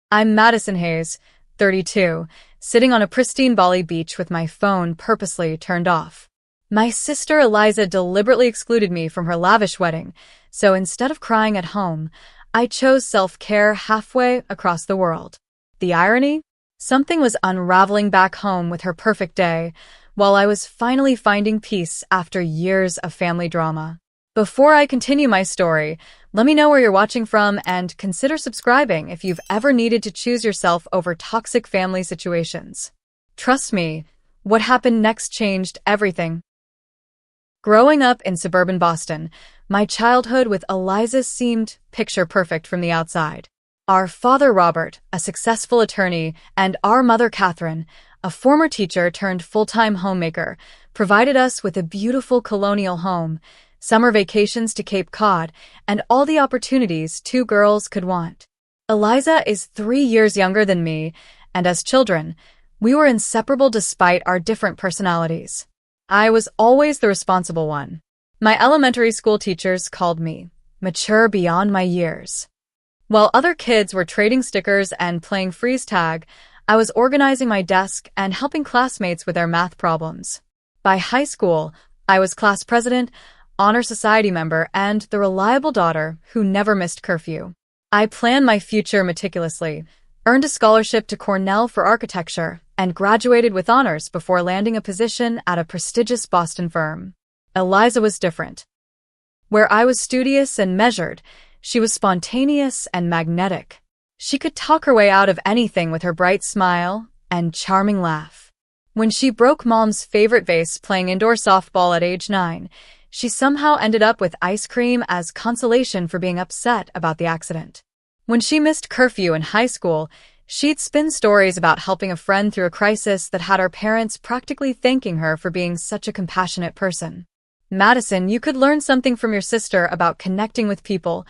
I'm Madison Hayes, 32, sitting on a pristine Bali beach with my phone purposely turned off. My sister Eliza deliberately excluded me from her lavish wedding, so instead of crying at home, I chose self-care halfway across the world. The irony? Something was unraveling back home with her perfect day, while I was finally finding peace after years of family drama. Before I continue my story, let me know where you're watching from and consider subscribing if you've ever needed to choose yourself over toxic family situations. Trust me, what happened next changed everything. Growing up in suburban Boston, my childhood with Eliza seemed picture perfect from the outside. Our father Robert, a successful attorney, and our mother Catherine, a former teacher turned full-time homemaker, provided us with a beautiful colonial home, summer vacations to Cape Cod, and all the opportunities two girls could want. Eliza is 3 years younger than me, and as children, we were inseparable despite our different personalities. I was always the responsible one. My elementary school teachers called me mature beyond my years. While other kids were trading stickers and playing freeze tag, I was organizing my desk and helping classmates with their math problems. By high school, I was class president, honor society member, and the reliable daughter who never missed curfew. I planned my future meticulously, earned a scholarship to Cornell for architecture, and graduated with honors before landing a position at a prestigious Boston firm. Eliza was different. Where I was studious and measured, she was spontaneous and magnetic. She could talk her way out of anything with her bright smile and charming laugh. When she broke Mom's favorite vase playing indoor softball at age 9, she somehow ended up with ice cream as consolation for being upset about the accident. When she missed curfew in high school, she'd spin stories about helping a friend through a crisis that had our parents practically thanking her for being such a compassionate person. Madison, you could learn something from your sister about connecting with people,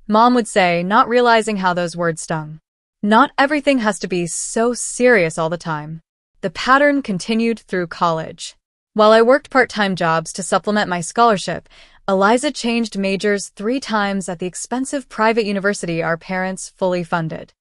Mom would say, not realizing how those words stung. Not everything has to be so serious all the time. The pattern continued through college. While I worked part-time jobs to supplement my scholarship, Eliza changed majors 3 times at the expensive private university our parents fully funded.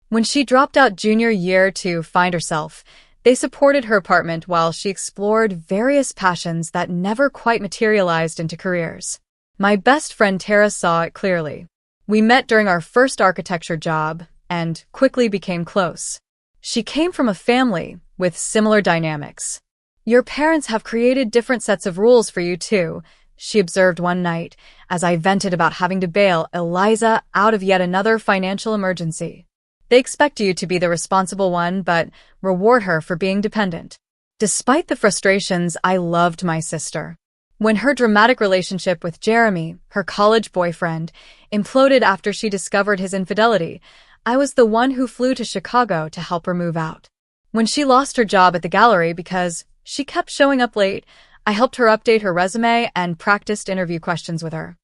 When she dropped out junior year to find herself, they supported her apartment while she explored various passions that never quite materialized into careers. My best friend Tara saw it clearly. We met during our first architecture job and quickly became close. She came from a family with similar dynamics. Your parents have created different sets of rules for you too, she observed one night as I vented about having to bail Eliza out of yet another financial emergency. They expect you to be the responsible one, but reward her for being dependent. Despite the frustrations, I loved my sister. When her dramatic relationship with Jeremy, her college boyfriend, imploded after she discovered his infidelity, I was the one who flew to Chicago to help her move out. When she lost her job at the gallery because she kept showing up late, I helped her update her resume and practiced interview questions with her.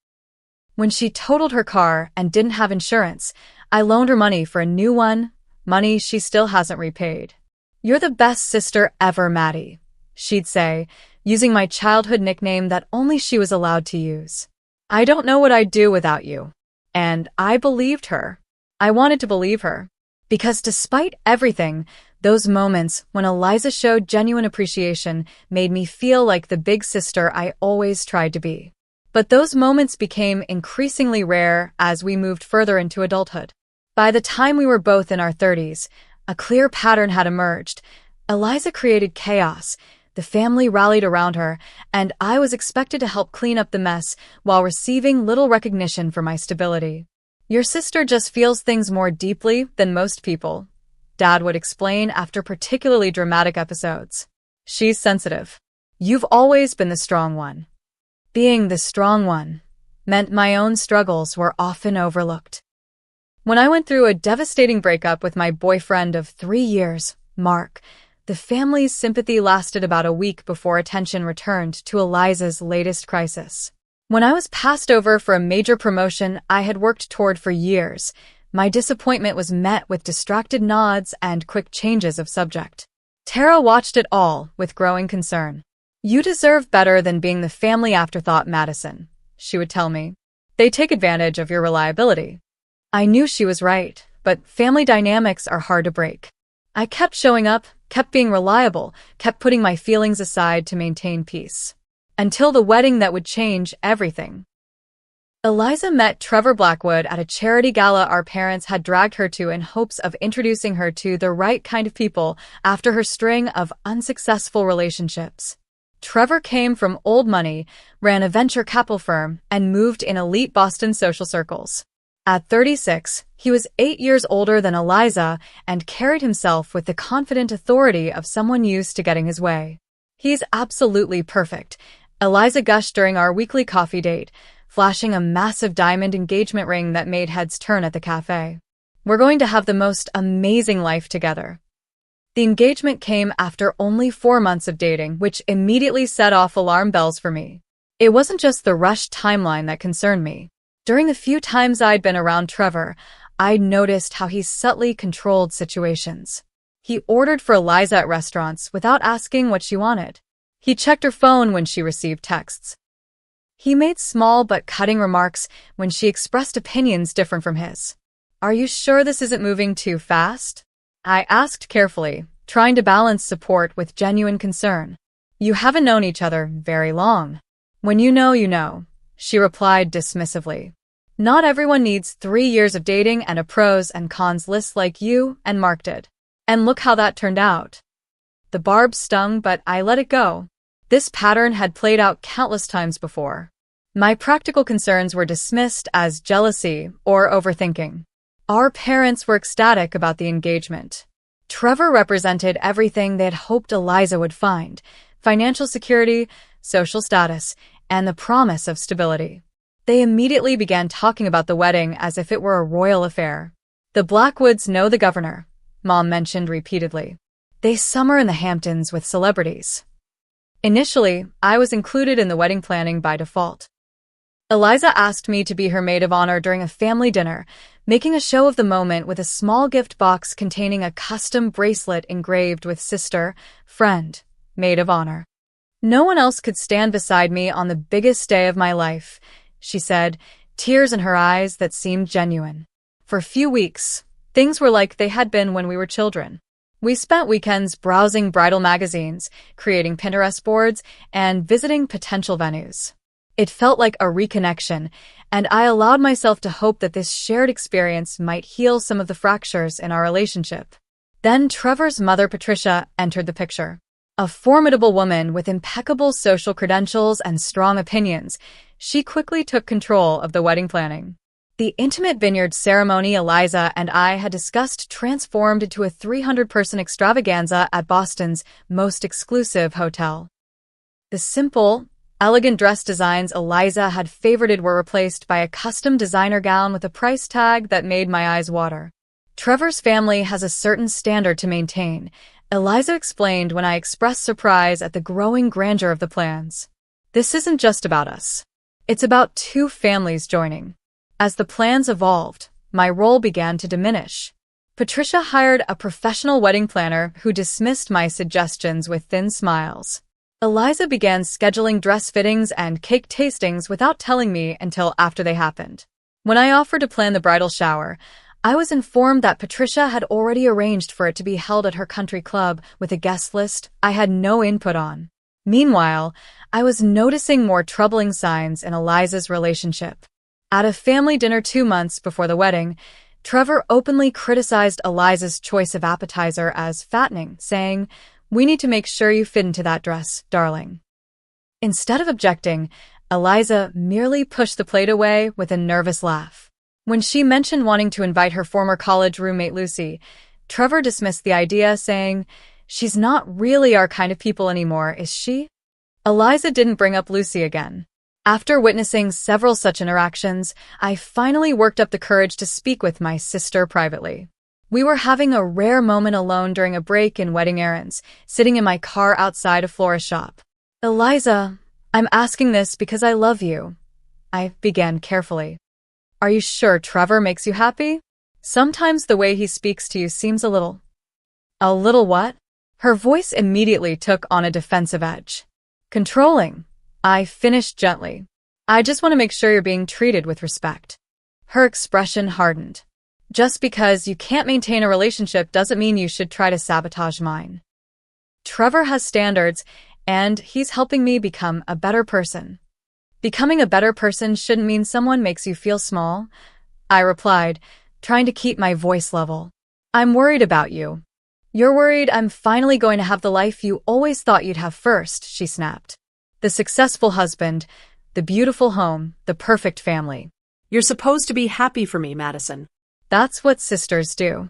When she totaled her car and didn't have insurance, I loaned her money for a new one, money she still hasn't repaid. You're the best sister ever, Maddie, she'd say, using my childhood nickname that only she was allowed to use. I don't know what I'd do without you. And I believed her. I wanted to believe her. Because despite everything, those moments when Eliza showed genuine appreciation made me feel like the big sister I always tried to be. But those moments became increasingly rare as we moved further into adulthood. By the time we were both in our 30s, a clear pattern had emerged. Eliza created chaos, the family rallied around her, and I was expected to help clean up the mess while receiving little recognition for my stability. Your sister just feels things more deeply than most people, Dad would explain after particularly dramatic episodes. She's sensitive. You've always been the strong one. Being the strong one meant my own struggles were often overlooked. When I went through a devastating breakup with my boyfriend of 3 years, Mark, the family's sympathy lasted about a week before attention returned to Eliza's latest crisis. When I was passed over for a major promotion I had worked toward for years, my disappointment was met with distracted nods and quick changes of subject. Tara watched it all with growing concern. You deserve better than being the family afterthought, Madison, she would tell me. They take advantage of your reliability. I knew she was right, but family dynamics are hard to break. I kept showing up, kept being reliable, kept putting my feelings aside to maintain peace. Until the wedding that would change everything. Eliza met Trevor Blackwood at a charity gala our parents had dragged her to in hopes of introducing her to the right kind of people after her string of unsuccessful relationships. Trevor came from old money, ran a venture capital firm, and moved in elite Boston social circles. At 36, he was 8 years older than Eliza and carried himself with the confident authority of someone used to getting his way. "He's absolutely perfect," Eliza gushed during our weekly coffee date, flashing a massive diamond engagement ring that made heads turn at the cafe. "We're going to have the most amazing life together." The engagement came after only 4 months of dating, which immediately set off alarm bells for me. It wasn't just the rushed timeline that concerned me. During the few times I'd been around Trevor, I'd noticed how he subtly controlled situations. He ordered for Eliza at restaurants without asking what she wanted. He checked her phone when she received texts. He made small but cutting remarks when she expressed opinions different from his. "Are you sure this isn't moving too fast?" I asked carefully, trying to balance support with genuine concern. "You haven't known each other very long. When you know, you know," she replied dismissively. "Not everyone needs 3 years of dating and a pros and cons list like you and Mark did. And look how that turned out." The barb stung, but I let it go. This pattern had played out countless times before. My practical concerns were dismissed as jealousy or overthinking. Our parents were ecstatic about the engagement. Trevor represented everything they had hoped Eliza would find: financial security, social status, and the promise of stability. They immediately began talking about the wedding as if it were a royal affair. "The Blackwoods know the governor," Mom mentioned repeatedly. "They summer in the Hamptons with celebrities." Initially, I was included in the wedding planning by default. Eliza asked me to be her maid of honor during a family dinner, making a show of the moment with a small gift box containing a custom bracelet engraved with sister, friend, maid of honor. "No one else could stand beside me on the biggest day of my life," she said, tears in her eyes that seemed genuine. For a few weeks, things were like they had been when we were children. We spent weekends browsing bridal magazines, creating Pinterest boards, and visiting potential venues. It felt like a reconnection, and I allowed myself to hope that this shared experience might heal some of the fractures in our relationship. Then Trevor's mother, Patricia, entered the picture. A formidable woman with impeccable social credentials and strong opinions, she quickly took control of the wedding planning. The intimate vineyard ceremony Eliza and I had discussed transformed into a 300-person extravaganza at Boston's most exclusive hotel. The simple, elegant dress designs Eliza had favorited were replaced by a custom designer gown with a price tag that made my eyes water. "Trevor's family has a certain standard to maintain," Eliza explained when I expressed surprise at the growing grandeur of the plans. "This isn't just about us. It's about 2 families joining." As the plans evolved, my role began to diminish. Patricia hired a professional wedding planner who dismissed my suggestions with thin smiles. Eliza began scheduling dress fittings and cake tastings without telling me until after they happened. When I offered to plan the bridal shower, I was informed that Patricia had already arranged for it to be held at her country club with a guest list I had no input on. Meanwhile, I was noticing more troubling signs in Eliza's relationship. At a family dinner 2 months before the wedding, Trevor openly criticized Eliza's choice of appetizer as fattening, saying, "We need to make sure you fit into that dress, darling." Instead of objecting, Eliza merely pushed the plate away with a nervous laugh. When she mentioned wanting to invite her former college roommate Lucy, Trevor dismissed the idea, saying, "She's not really our kind of people anymore, is she?" Eliza didn't bring up Lucy again. After witnessing several such interactions, I finally worked up the courage to speak with my sister privately. We were having a rare moment alone during a break in wedding errands, sitting in my car outside a florist shop. "Eliza, I'm asking this because I love you," I began carefully. "Are you sure Trevor makes you happy? Sometimes the way he speaks to you seems a little..." "A little what?" Her voice immediately took on a defensive edge. "Controlling," I finished gently. "I just want to make sure you're being treated with respect." Her expression hardened. Just because you can't maintain a relationship doesn't mean you should try to sabotage mine. Trevor has standards, and he's helping me become a better person. Becoming a better person shouldn't mean someone makes you feel small, I replied, trying to keep my voice level. I'm worried about you. You're worried I'm finally going to have the life you always thought you'd have first, she snapped. The successful husband, the beautiful home, the perfect family. You're supposed to be happy for me, Madison. That's what sisters do.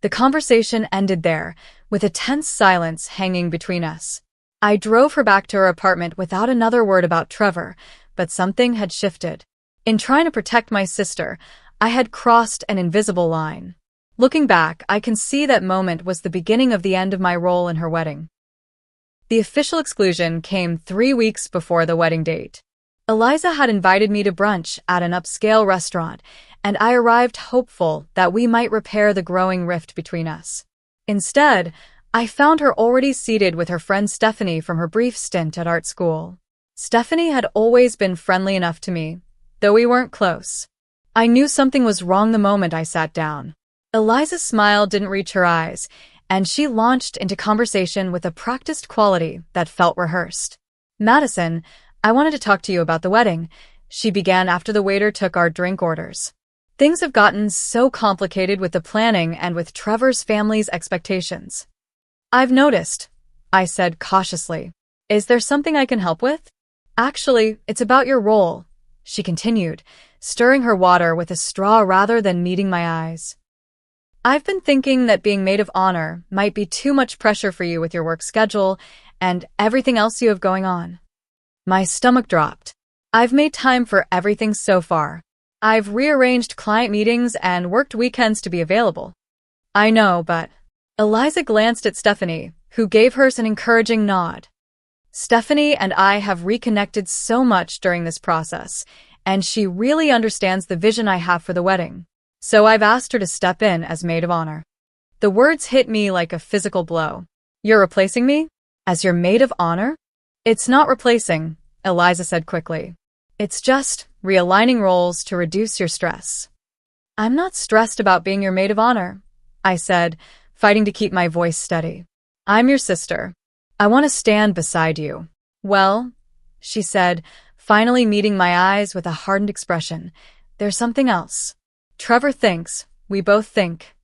The conversation ended there, with a tense silence hanging between us. I drove her back to her apartment without another word about Trevor, but something had shifted. In trying to protect my sister, I had crossed an invisible line. Looking back, I can see that moment was the beginning of the end of my role in her wedding. The official exclusion came 3 weeks before the wedding date. Eliza had invited me to brunch at an upscale restaurant, and I arrived hopeful that we might repair the growing rift between us. Instead, I found her already seated with her friend Stephanie from her brief stint at art school. Stephanie had always been friendly enough to me, though we weren't close. I knew something was wrong the moment I sat down. Eliza's smile didn't reach her eyes, and she launched into conversation with a practiced quality that felt rehearsed. Madison, I wanted to talk to you about the wedding, she began after the waiter took our drink orders. Things have gotten so complicated with the planning and with Trevor's family's expectations. I've noticed, I said cautiously. Is there something I can help with? Actually, it's about your role, she continued, stirring her water with a straw rather than meeting my eyes. I've been thinking that being maid of honor might be too much pressure for you with your work schedule and everything else you have going on. My stomach dropped. I've made time for everything so far. I've rearranged client meetings and worked weekends to be available. I know, but... Eliza glanced at Stephanie, who gave her an encouraging nod. Stephanie and I have reconnected so much during this process, and she really understands the vision I have for the wedding. So I've asked her to step in as maid of honor. The words hit me like a physical blow. You're replacing me? As your maid of honor? It's not replacing, Eliza said quickly. It's just realigning roles to reduce your stress. I'm not stressed about being your maid of honor, I said, fighting to keep my voice steady. I'm your sister. I want to stand beside you. Well, she said, finally meeting my eyes with a hardened expression, there's something else. Trevor thinks, we both think,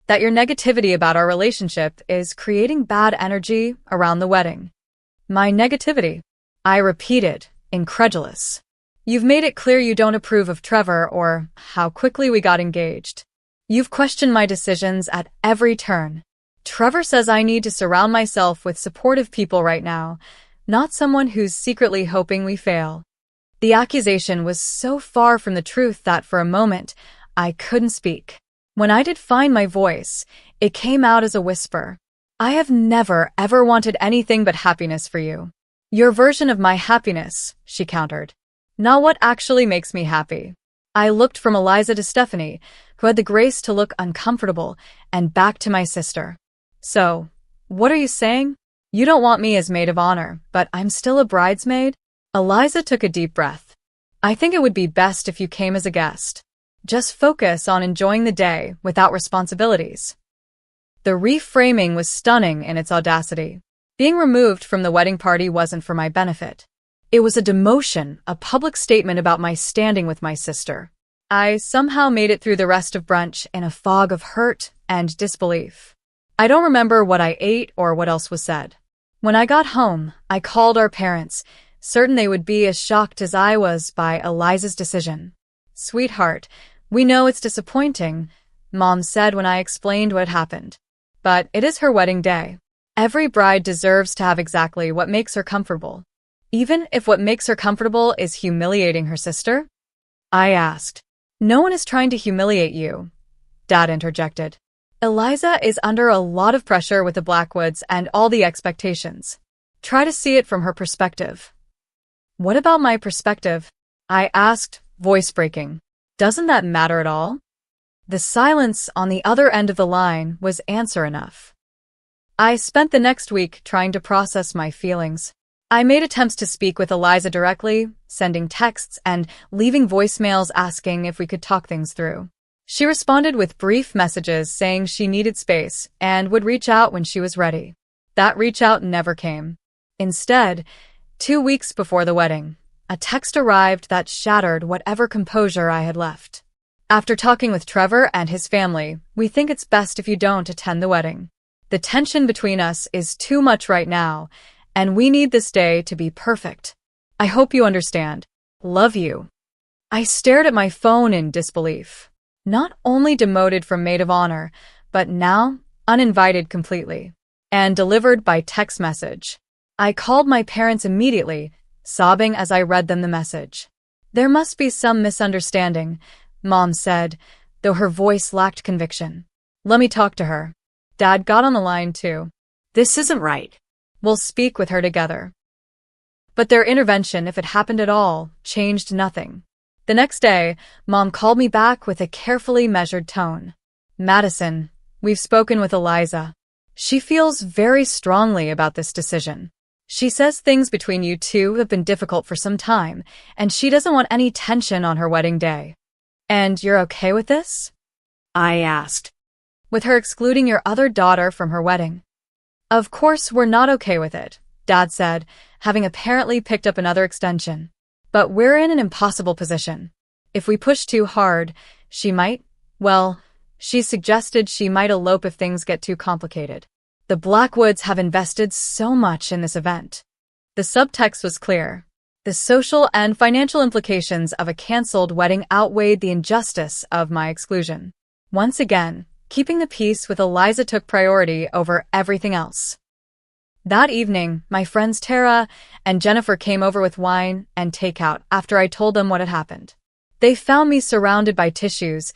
that your negativity about our relationship is creating bad energy around the wedding. My negativity? I repeated, incredulous. You've made it clear you don't approve of Trevor or how quickly we got engaged. You've questioned my decisions at every turn. Trevor says I need to surround myself with supportive people right now, not someone who's secretly hoping we fail. The accusation was so far from the truth that for a moment, I couldn't speak. When I did find my voice, it came out as a whisper. I have never, ever wanted anything but happiness for you. Your version of my happiness, she countered. Not what actually makes me happy. I looked from Eliza to Stephanie, who had the grace to look uncomfortable, and back to my sister. So, what are you saying? You don't want me as maid of honor, but I'm still a bridesmaid? Eliza took a deep breath. I think it would be best if you came as a guest. Just focus on enjoying the day without responsibilities. The reframing was stunning in its audacity. Being removed from the wedding party wasn't for my benefit. It was a demotion, a public statement about my standing with my sister. I somehow made it through the rest of brunch in a fog of hurt and disbelief. I don't remember what I ate or what else was said. When I got home, I called our parents, certain they would be as shocked as I was by Eliza's decision. Sweetheart, we know it's disappointing, Mom said when I explained what had happened. But it is her wedding day. Every bride deserves to have exactly what makes her comfortable. Even if what makes her comfortable is humiliating her sister? I asked. No one is trying to humiliate you, Dad interjected. Eliza is under a lot of pressure with the Blackwoods and all the expectations. Try to see it from her perspective. What about my perspective? I asked, voice breaking. Doesn't that matter at all? The silence on the other end of the line was answer enough. I spent the next week trying to process my feelings. I made attempts to speak with Eliza directly, sending texts and leaving voicemails asking if we could talk things through. She responded with brief messages saying she needed space and would reach out when she was ready. That reach out never came. Instead, 2 weeks before the wedding, a text arrived that shattered whatever composure I had left. After talking with Trevor and his family, we think it's best if you don't attend the wedding. The tension between us is too much right now, and we need this day to be perfect. I hope you understand. Love you. I stared at my phone in disbelief. Not only demoted from maid of honor, but now uninvited completely, and delivered by text message. I called my parents immediately, sobbing as I read them the message. There must be some misunderstanding, Mom said, though her voice lacked conviction. Let me talk to her. Dad got on the line too. This isn't right. We'll speak with her together. But their intervention, if it happened at all, changed nothing. The next day, Mom called me back with a carefully measured tone. Madison, we've spoken with Eliza. She feels very strongly about this decision. She says things between you two have been difficult for some time, and she doesn't want any tension on her wedding day. And you're okay with this? I asked. With her excluding your other daughter from her wedding? Of course we're not okay with it, Dad said, having apparently picked up another extension. But we're in an impossible position. If we push too hard, she might, she suggested she might elope if things get too complicated. The Blackwoods have invested so much in this event. The subtext was clear. The social and financial implications of a cancelled wedding outweighed the injustice of my exclusion. Once again, keeping the peace with Eliza took priority over everything else. That evening, my friends Tara and Jennifer came over with wine and takeout after I told them what had happened. They found me surrounded by tissues,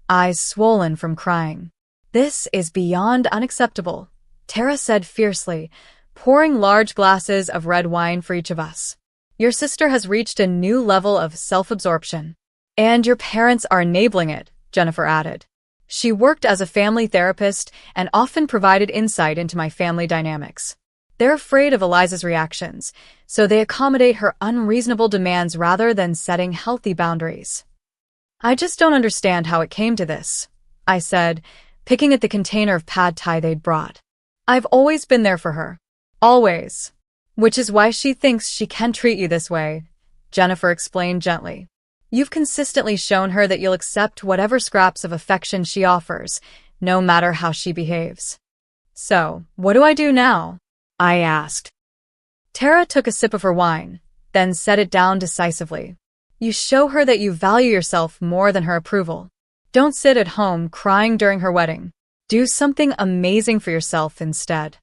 eyes swollen from crying. This is beyond unacceptable, Tara said fiercely, pouring large glasses of red wine for each of us. Your sister has reached a new level of self-absorption. And your parents are enabling it, Jennifer added. She worked as a family therapist and often provided insight into my family dynamics. They're afraid of Eliza's reactions, so they accommodate her unreasonable demands rather than setting healthy boundaries. I just don't understand how it came to this, I said, picking at the container of pad thai they'd brought. I've always been there for her. Always. Which is why she thinks she can treat you this way, Jennifer explained gently. You've consistently shown her that you'll accept whatever scraps of affection she offers, no matter how she behaves. So, what do I do now? I asked. Tara took a sip of her wine, then set it down decisively. You show her that you value yourself more than her approval. Don't sit at home crying during her wedding. Do something amazing for yourself instead.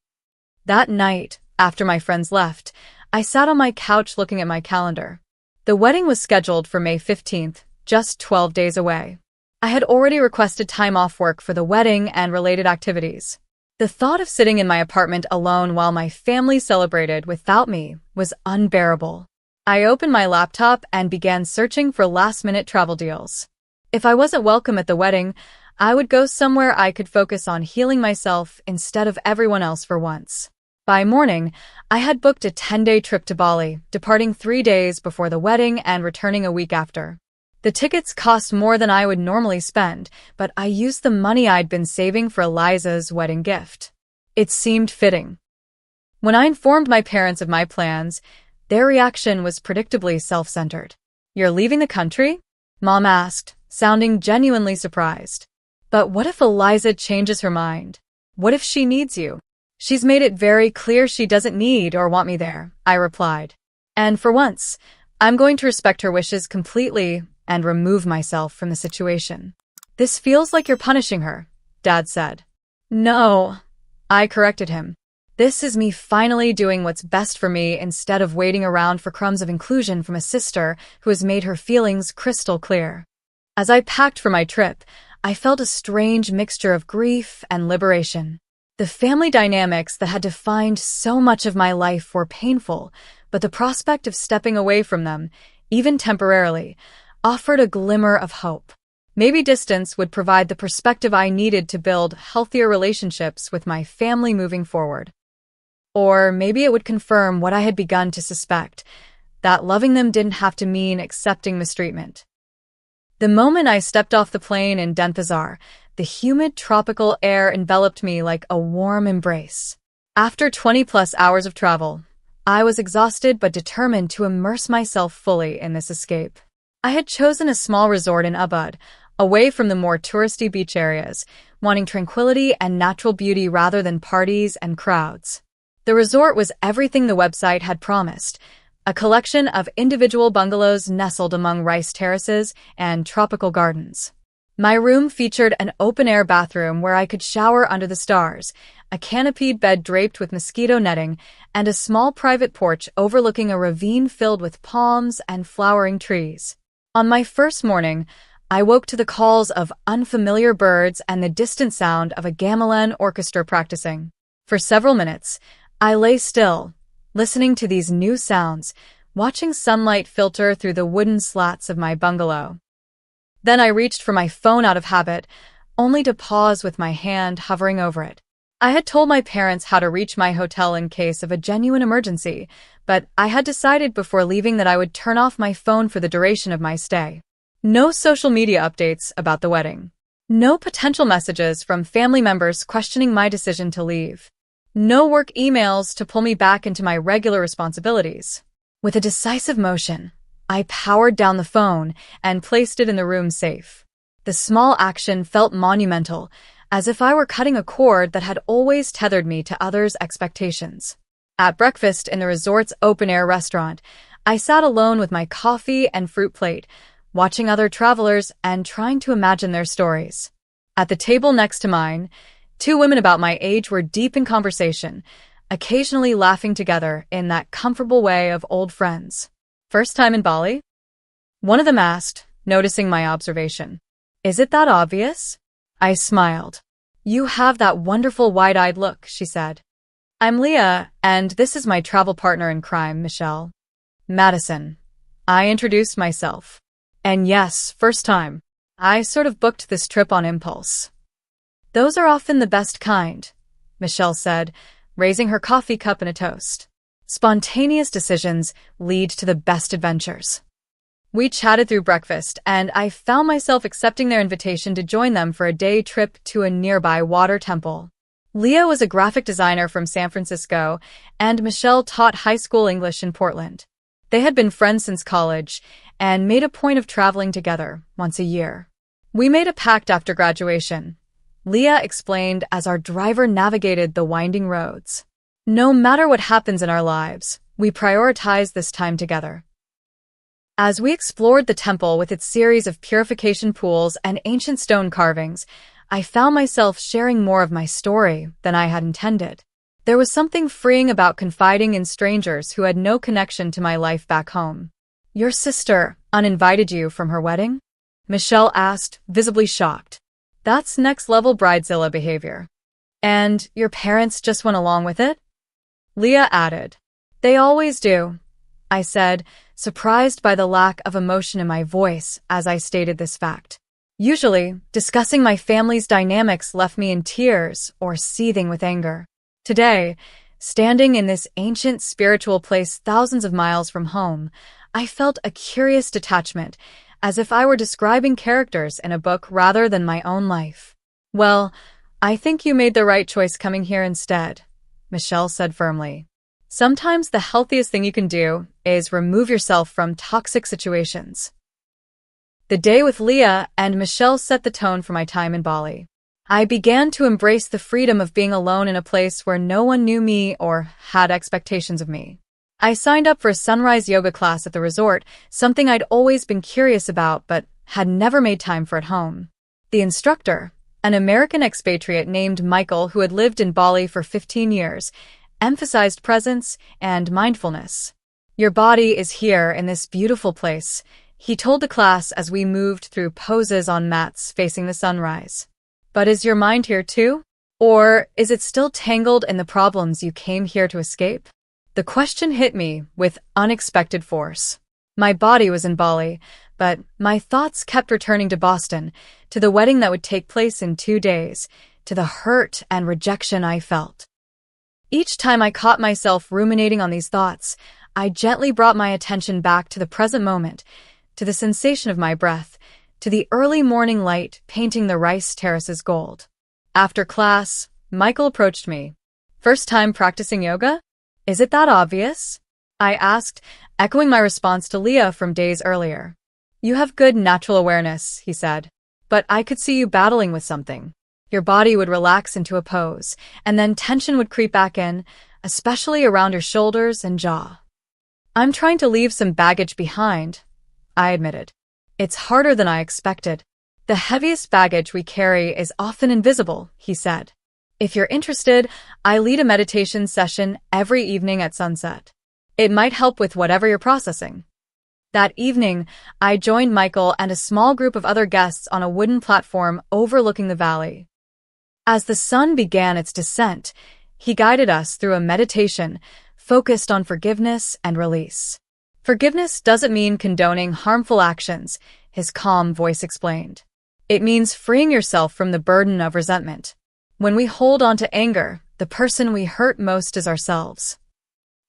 That night, after my friends left, I sat on my couch looking at my calendar. The wedding was scheduled for May 15th, just 12 days away. I had already requested time off work for the wedding and related activities. The thought of sitting in my apartment alone while my family celebrated without me was unbearable. I opened my laptop and began searching for last-minute travel deals. If I wasn't welcome at the wedding, I would go somewhere I could focus on healing myself instead of everyone else for once. By morning, I had booked a 10-day trip to Bali, departing 3 days before the wedding and returning a week after. The tickets cost more than I would normally spend, but I used the money I'd been saving for Eliza's wedding gift. It seemed fitting. When I informed my parents of my plans, their reaction was predictably self-centered. You're leaving the country? Mom asked, sounding genuinely surprised. But what if Eliza changes her mind? What if she needs you? She's made it very clear she doesn't need or want me there, I replied. And for once, I'm going to respect her wishes completely and remove myself from the situation. This feels like you're punishing her, Dad said. No, I corrected him. This is me finally doing what's best for me instead of waiting around for crumbs of inclusion from a sister who has made her feelings crystal clear. As I packed for my trip, I felt a strange mixture of grief and liberation. The family dynamics that had defined so much of my life were painful, but the prospect of stepping away from them, even temporarily, offered a glimmer of hope. Maybe distance would provide the perspective I needed to build healthier relationships with my family moving forward. Or maybe it would confirm what I had begun to suspect, that loving them didn't have to mean accepting mistreatment. The moment I stepped off the plane in Denpasar, the humid tropical air enveloped me like a warm embrace. After 20-plus hours of travel, I was exhausted but determined to immerse myself fully in this escape. I had chosen a small resort in Ubud, away from the more touristy beach areas, wanting tranquility and natural beauty rather than parties and crowds. The resort was everything the website had promised, a collection of individual bungalows nestled among rice terraces and tropical gardens. My room featured an open-air bathroom where I could shower under the stars, a canopied bed draped with mosquito netting, and a small private porch overlooking a ravine filled with palms and flowering trees. On my first morning, I woke to the calls of unfamiliar birds and the distant sound of a gamelan orchestra practicing. For several minutes, I lay still, listening to these new sounds, watching sunlight filter through the wooden slats of my bungalow. Then I reached for my phone out of habit, only to pause with my hand hovering over it. I had told my parents how to reach my hotel in case of a genuine emergency, but I had decided before leaving that I would turn off my phone for the duration of my stay. No social media updates about the wedding. No potential messages from family members questioning my decision to leave. No work emails to pull me back into my regular responsibilities. With a decisive motion, I powered down the phone and placed it in the room safe. The small action felt monumental, as if I were cutting a cord that had always tethered me to others' expectations. At breakfast in the resort's open-air restaurant, I sat alone with my coffee and fruit plate, watching other travelers and trying to imagine their stories. At the table next to mine, two women about my age were deep in conversation, occasionally laughing together in that comfortable way of old friends. "First time in Bali?" One of them asked, noticing my observation. "Is it that obvious?" I smiled. "You have that wonderful wide-eyed look," she said. "I'm Leah, and this is my travel partner in crime, Michelle." "Madison." I introduced myself. "And yes, first time. I sort of booked this trip on impulse." "Those are often the best kind," Michelle said, raising her coffee cup in a toast. "Spontaneous decisions lead to the best adventures." We chatted through breakfast, and I found myself accepting their invitation to join them for a day trip to a nearby water temple. Leah was a graphic designer from San Francisco, and Michelle taught high school English in Portland. They had been friends since college, and made a point of traveling together once a year. "We made a pact after graduation," Leah explained as our driver navigated the winding roads. "No matter what happens in our lives, we prioritize this time together." As we explored the temple with its series of purification pools and ancient stone carvings, I found myself sharing more of my story than I had intended. There was something freeing about confiding in strangers who had no connection to my life back home. "Your sister uninvited you from her wedding?" Michelle asked, visibly shocked. "That's next-level bridezilla behavior." "And your parents just went along with it?" Leah added. "They always do," I said, surprised by the lack of emotion in my voice as I stated this fact. Usually, discussing my family's dynamics left me in tears or seething with anger. Today, standing in this ancient spiritual place thousands of miles from home, I felt a curious detachment, as if I were describing characters in a book rather than my own life. "Well, I think you made the right choice coming here instead," Michelle said firmly. "Sometimes the healthiest thing you can do is remove yourself from toxic situations." The day with Leah and Michelle set the tone for my time in Bali. I began to embrace the freedom of being alone in a place where no one knew me or had expectations of me. I signed up for a sunrise yoga class at the resort, something I'd always been curious about but had never made time for at home. The instructor, an American expatriate named Michael who had lived in Bali for 15 years, emphasized presence and mindfulness. "Your body is here in this beautiful place," he told the class as we moved through poses on mats facing the sunrise. "But is your mind here too? Or is it still tangled in the problems you came here to escape?" The question hit me with unexpected force. My body was in Bali, but my thoughts kept returning to Boston, to the wedding that would take place in 2 days, to the hurt and rejection I felt. Each time I caught myself ruminating on these thoughts, I gently brought my attention back to the present moment, to the sensation of my breath, to the early morning light painting the rice terraces gold. After class, Michael approached me. "First time practicing yoga? Is it that obvious?" I asked, echoing my response to Leah from days earlier. "You have good natural awareness," he said. "But I could see you battling with something." Your body would relax into a pose, and then tension would creep back in, especially around your shoulders and jaw. "I'm trying to leave some baggage behind," I admitted. "It's harder than I expected. The heaviest baggage we carry is often invisible," he said. "If you're interested, I lead a meditation session every evening at sunset. It might help with whatever you're processing." That evening, I joined Michael and a small group of other guests on a wooden platform overlooking the valley. As the sun began its descent, he guided us through a meditation focused on forgiveness and release. "Forgiveness doesn't mean condoning harmful actions," his calm voice explained. "It means freeing yourself from the burden of resentment. When we hold on to anger, the person we hurt most is ourselves."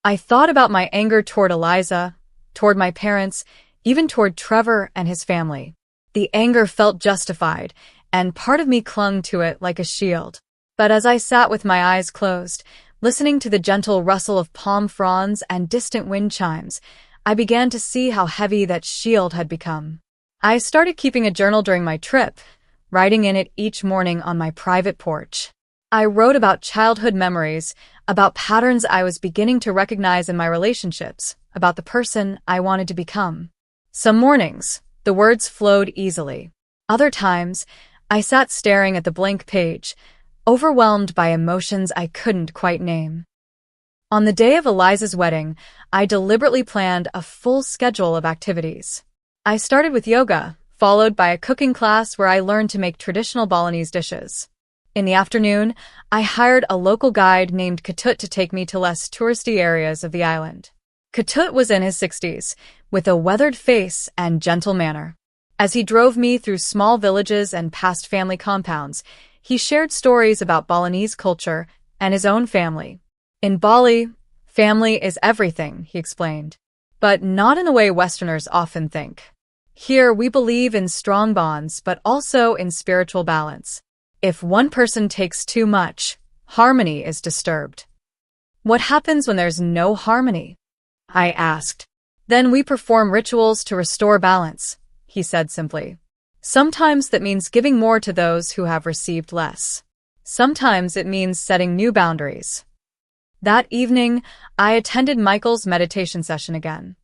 I thought about my anger toward Eliza, toward my parents, even toward Trevor and his family. The anger felt justified, and part of me clung to it like a shield. But as I sat with my eyes closed, listening to the gentle rustle of palm fronds and distant wind chimes, I began to see how heavy that shield had become. I started keeping a journal during my trip, writing in it each morning on my private porch. I wrote about childhood memories, about patterns I was beginning to recognize in my relationships, about the person I wanted to become. Some mornings, the words flowed easily. Other times, I sat staring at the blank page, overwhelmed by emotions I couldn't quite name. On the day of Eliza's wedding, I deliberately planned a full schedule of activities. I started with yoga, followed by a cooking class where I learned to make traditional Balinese dishes. In the afternoon, I hired a local guide named Ketut to take me to less touristy areas of the island. Ketut was in his 60s, with a weathered face and gentle manner. As he drove me through small villages and past family compounds, he shared stories about Balinese culture and his own family. "In Bali, family is everything," he explained, "but not in the way Westerners often think. Here, we believe in strong bonds, but also in spiritual balance. If one person takes too much, harmony is disturbed." "What happens when there's no harmony?" I asked. "Then we perform rituals to restore balance," he said simply. "Sometimes that means giving more to those who have received less. Sometimes it means setting new boundaries." That evening, I attended Michael's meditation session again.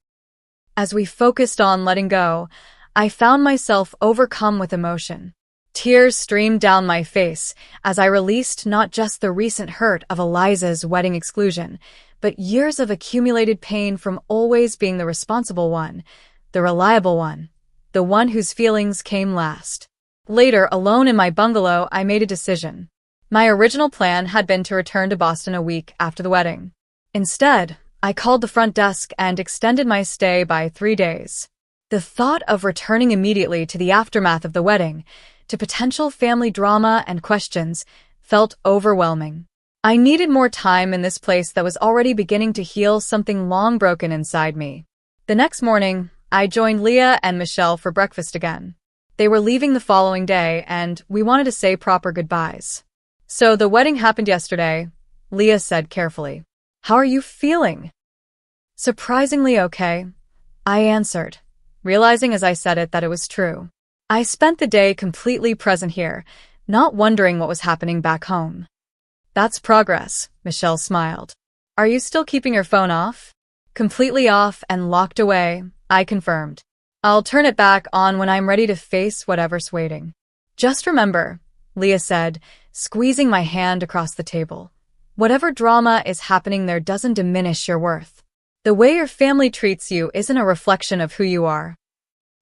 As we focused on letting go, I found myself overcome with emotion. Tears streamed down my face as I released not just the recent hurt of Eliza's wedding exclusion, but years of accumulated pain from always being the responsible one, the reliable one, the one whose feelings came last. Later, alone in my bungalow, I made a decision. My original plan had been to return to Boston a week after the wedding. Instead, I called the front desk and extended my stay by 3 days. The thought of returning immediately to the aftermath of the wedding, to potential family drama and questions, felt overwhelming. I needed more time in this place that was already beginning to heal something long broken inside me. The next morning, I joined Leah and Michelle for breakfast again. They were leaving the following day, and we wanted to say proper goodbyes. "So the wedding happened yesterday," Leah said carefully. "How are you feeling?" "Surprisingly okay," I answered, realizing as I said it that it was true. I spent the day completely present here, not wondering what was happening back home. "That's progress," Michelle smiled. "Are you still keeping your phone off?" "Completely off and locked away," I confirmed. "I'll turn it back on when I'm ready to face whatever's waiting." "Just remember," Leah said, squeezing my hand across the table, "whatever drama is happening there doesn't diminish your worth. The way your family treats you isn't a reflection of who you are."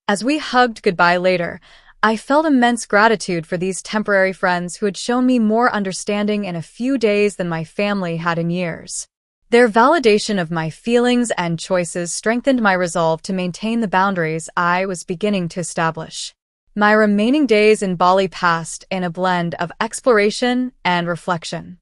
As we hugged goodbye later, I felt immense gratitude for these temporary friends who had shown me more understanding in a few days than my family had in years. Their validation of my feelings and choices strengthened my resolve to maintain the boundaries I was beginning to establish. My remaining days in Bali passed in a blend of exploration and reflection.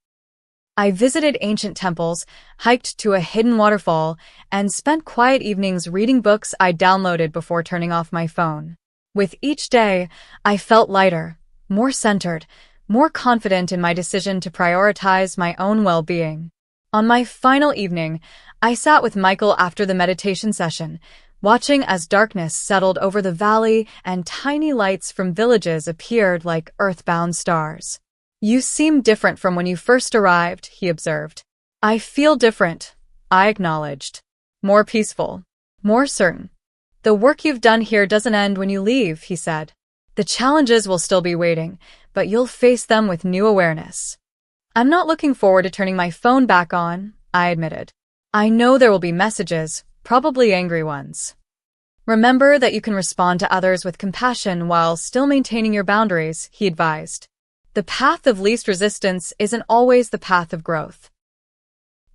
I visited ancient temples, hiked to a hidden waterfall, and spent quiet evenings reading books I downloaded before turning off my phone. With each day, I felt lighter, more centered, more confident in my decision to prioritize my own well-being. On my final evening, I sat with Michael after the meditation session, watching as darkness settled over the valley and tiny lights from villages appeared like earthbound stars. "You seem different from when you first arrived," he observed. "I feel different," I acknowledged. "More peaceful. More certain." "The work you've done here doesn't end when you leave," he said. "The challenges will still be waiting, but you'll face them with new awareness." "I'm not looking forward to turning my phone back on," I admitted. "I know there will be messages, probably angry ones." "Remember that you can respond to others with compassion while still maintaining your boundaries," he advised. "The path of least resistance isn't always the path of growth."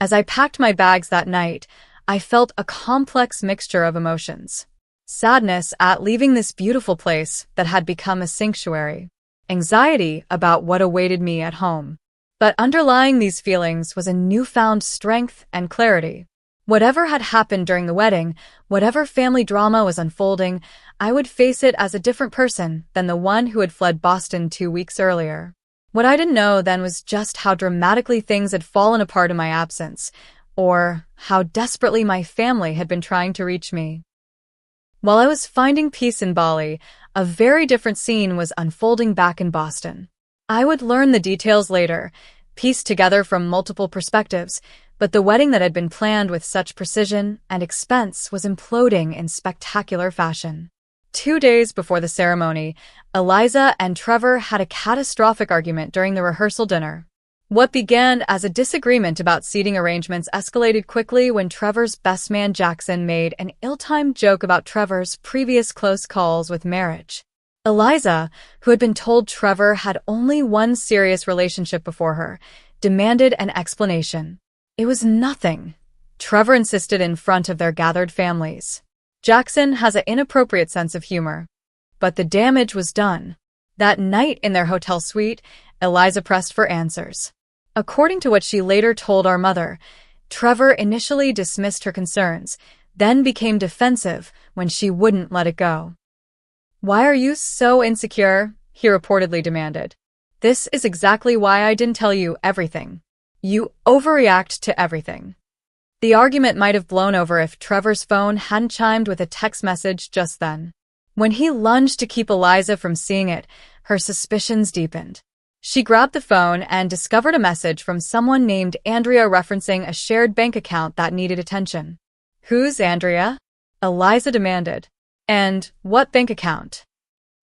As I packed my bags that night, I felt a complex mixture of emotions. Sadness at leaving this beautiful place that had become a sanctuary. Anxiety about what awaited me at home. But underlying these feelings was a newfound strength and clarity. Whatever had happened during the wedding, whatever family drama was unfolding, I would face it as a different person than the one who had fled Boston 2 weeks earlier. What I didn't know then was just how dramatically things had fallen apart in my absence, or how desperately my family had been trying to reach me. While I was finding peace in Bali, a very different scene was unfolding back in Boston. I would learn the details later, pieced together from multiple perspectives, but the wedding that had been planned with such precision and expense was imploding in spectacular fashion. 2 days before the ceremony, Eliza and Trevor had a catastrophic argument during the rehearsal dinner. What began as a disagreement about seating arrangements escalated quickly when Trevor's best man Jackson made an ill-timed joke about Trevor's previous close calls with marriage. Eliza, who had been told Trevor had only one serious relationship before her, demanded an explanation. "It was nothing," Trevor insisted in front of their gathered families. "Jackson has an inappropriate sense of humor." But the damage was done. That night in their hotel suite, Eliza pressed for answers. According to what she later told our mother, Trevor initially dismissed her concerns, then became defensive when she wouldn't let it go. "Why are you so insecure?" he reportedly demanded. "This is exactly why I didn't tell you everything. You overreact to everything." The argument might have blown over if Trevor's phone hadn't chimed with a text message just then. When he lunged to keep Eliza from seeing it, her suspicions deepened. She grabbed the phone and discovered a message from someone named Andrea referencing a shared bank account that needed attention. "Who's Andrea?" Eliza demanded. "And what bank account?"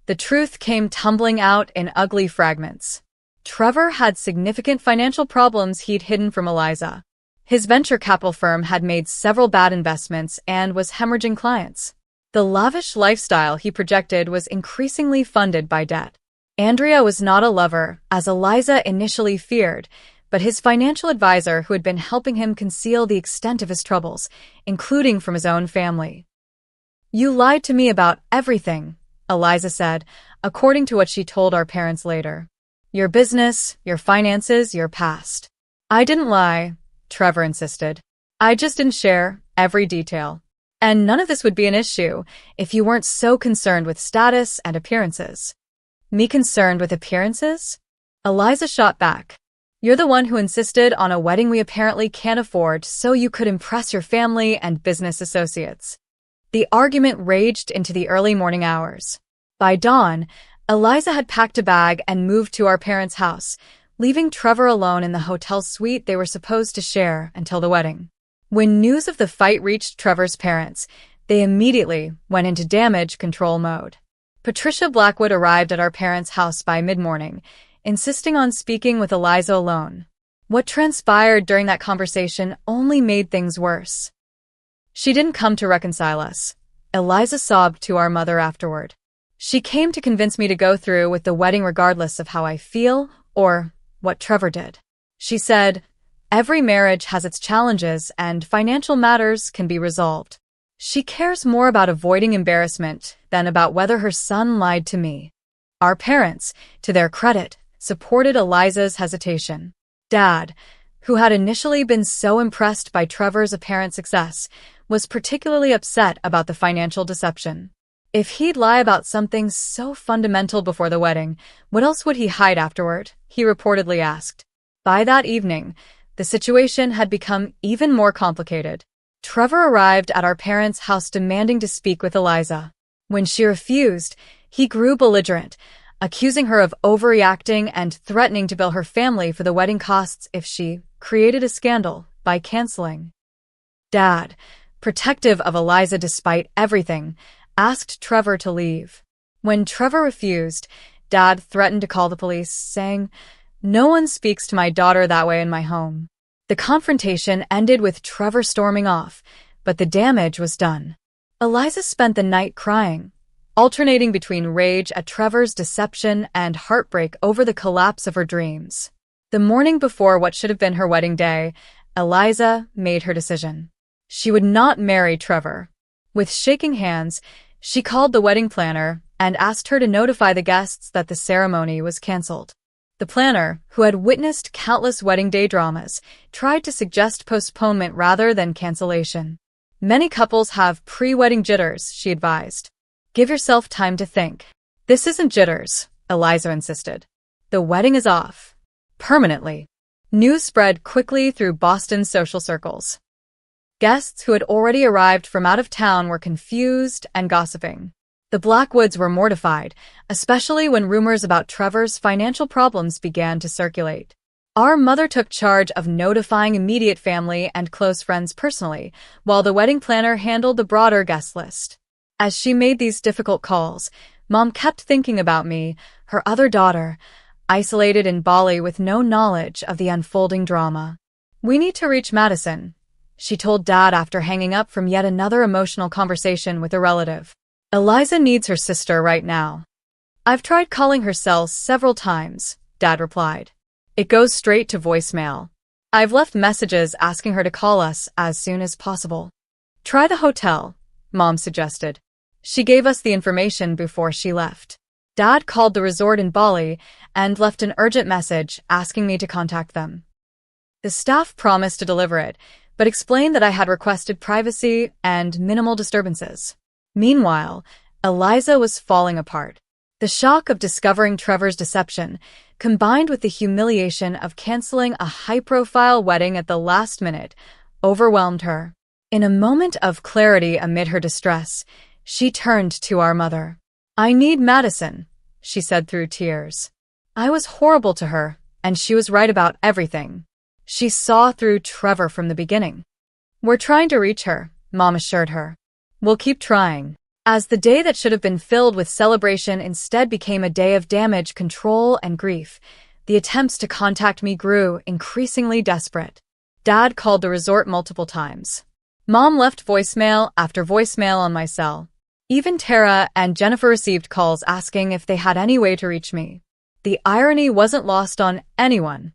The truth came tumbling out in ugly fragments. Trevor had significant financial problems he'd hidden from Eliza. His venture capital firm had made several bad investments and was hemorrhaging clients. The lavish lifestyle he projected was increasingly funded by debt. Andrea was not a lover, as Eliza initially feared, but his financial advisor who had been helping him conceal the extent of his troubles, including from his own family. "You lied to me about everything," Eliza said, according to what she told our parents later. "Your business, your finances, your past." "I didn't lie," Trevor insisted. "I just didn't share every detail. And none of this would be an issue if you weren't so concerned with status and appearances." "Me concerned with appearances?" Eliza shot back. "You're the one who insisted on a wedding we apparently can't afford so you could impress your family and business associates." The argument raged into the early morning hours. By dawn, Eliza had packed a bag and moved to our parents' house, leaving Trevor alone in the hotel suite they were supposed to share until the wedding. When news of the fight reached Trevor's parents, they immediately went into damage control mode. Patricia Blackwood arrived at our parents' house by mid-morning, insisting on speaking with Eliza alone. What transpired during that conversation only made things worse. "She didn't come to reconcile us," Eliza sobbed to our mother afterward. "She came to convince me to go through with the wedding regardless of how I feel or what Trevor did. She said, 'Every marriage has its challenges and financial matters can be resolved.' She cares more about avoiding embarrassment than about whether her son lied to me." Our parents, to their credit, supported Eliza's hesitation. Dad, who had initially been so impressed by Trevor's apparent success, was particularly upset about the financial deception. If he'd lie about something so fundamental before the wedding, what else would he hide afterward? He reportedly asked. By that evening, the situation had become even more complicated. Trevor arrived at our parents' house demanding to speak with Eliza. When she refused, he grew belligerent, accusing her of overreacting and threatening to bill her family for the wedding costs if she created a scandal by canceling. Dad, protective of Eliza despite everything, asked Trevor to leave. When Trevor refused, Dad threatened to call the police, saying, "No one speaks to my daughter that way in my home." The confrontation ended with Trevor storming off, but the damage was done. Eliza spent the night crying, alternating between rage at Trevor's deception and heartbreak over the collapse of her dreams. The morning before what should have been her wedding day, Eliza made her decision. She would not marry Trevor. With shaking hands, she called the wedding planner and asked her to notify the guests that the ceremony was canceled. The planner, who had witnessed countless wedding day dramas, tried to suggest postponement rather than cancellation. Many couples have pre-wedding jitters, she advised. Give yourself time to think. This isn't jitters, Eliza insisted. The wedding is off. Permanently. News spread quickly through Boston's social circles. Guests who had already arrived from out of town were confused and gossiping. The Blackwoods were mortified, especially when rumors about Trevor's financial problems began to circulate. Our mother took charge of notifying immediate family and close friends personally, while the wedding planner handled the broader guest list. As she made these difficult calls, Mom kept thinking about me, her other daughter, isolated in Bali with no knowledge of the unfolding drama. "We need to reach Madison," she told Dad after hanging up from yet another emotional conversation with a relative. "Eliza needs her sister right now." "I've tried calling her cell several times," Dad replied. "It goes straight to voicemail. I've left messages asking her to call us as soon as possible." "Try the hotel," Mom suggested. She gave us the information before she left. Dad called the resort in Bali and left an urgent message asking me to contact them. The staff promised to deliver it, but explained that I had requested privacy and minimal disturbances. Meanwhile, Eliza was falling apart. The shock of discovering Trevor's deception, combined with the humiliation of canceling a high-profile wedding at the last minute, overwhelmed her. In a moment of clarity amid her distress, she turned to our mother. "I need Madison," she said through tears. I was horrible to her, and she was right about everything. She saw through Trevor from the beginning. "We're trying to reach her," Mom assured her. "We'll keep trying." As the day that should have been filled with celebration instead became a day of damage, control, and grief, the attempts to contact me grew increasingly desperate. Dad called the resort multiple times. Mom left voicemail after voicemail on my cell. Even Tara and Jennifer received calls asking if they had any way to reach me. The irony wasn't lost on anyone.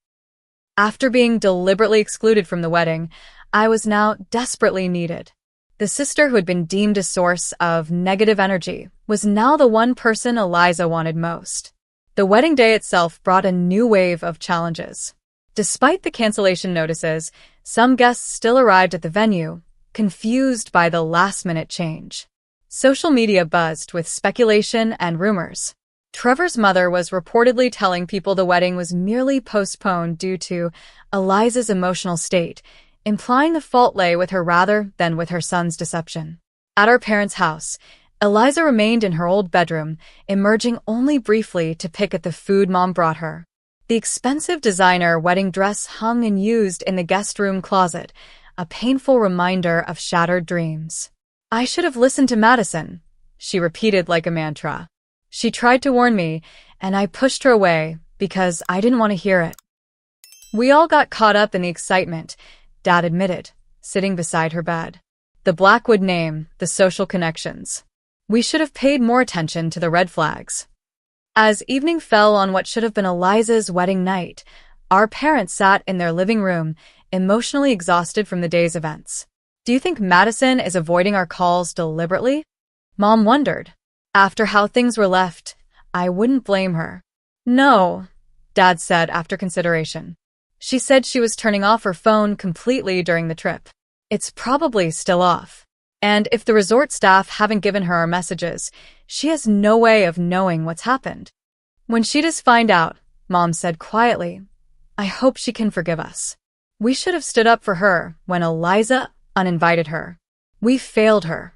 After being deliberately excluded from the wedding, I was now desperately needed. The sister who had been deemed a source of negative energy was now the one person Eliza wanted most. The wedding day itself brought a new wave of challenges. Despite the cancellation notices, some guests still arrived at the venue, confused by the last-minute change. Social media buzzed with speculation and rumors. Trevor's mother was reportedly telling people the wedding was merely postponed due to Eliza's emotional state, implying the fault lay with her rather than with her son's deception. At our parents' house, Eliza remained in her old bedroom, emerging only briefly to pick at the food Mom brought her. The expensive designer wedding dress hung and used in the guest room closet, a painful reminder of shattered dreams. "I should have listened to Madison," she repeated like a mantra. She tried to warn me, and I pushed her away because I didn't want to hear it. "We all got caught up in the excitement," Dad admitted, sitting beside her bed. "The Blackwood name, the social connections. We should have paid more attention to the red flags." As evening fell on what should have been Eliza's wedding night, our parents sat in their living room, emotionally exhausted from the day's events. "Do you think Madison is avoiding our calls deliberately?" Mom wondered. After how things were left, I wouldn't blame her. "No," Dad said after consideration. "She said she was turning off her phone completely during the trip. It's probably still off. And if the resort staff haven't given her our messages, she has no way of knowing what's happened. When she does find out, Mom said quietly, I hope she can forgive us. We should have stood up for her when Eliza uninvited her. We failed her.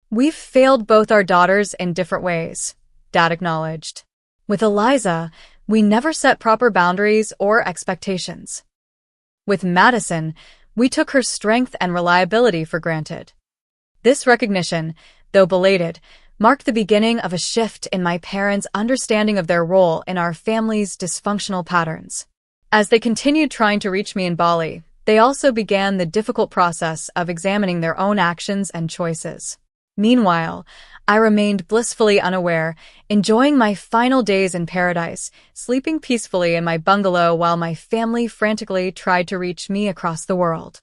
We've failed both our daughters in different ways, Dad acknowledged. With Eliza, we never set proper boundaries or expectations. With Madison, we took her strength and reliability for granted. This recognition, though belated, marked the beginning of a shift in my parents' understanding of their role in our family's dysfunctional patterns. As they continued trying to reach me in Bali, they also began the difficult process of examining their own actions and choices. Meanwhile, I remained blissfully unaware, enjoying my final days in paradise, sleeping peacefully in my bungalow while my family frantically tried to reach me across the world.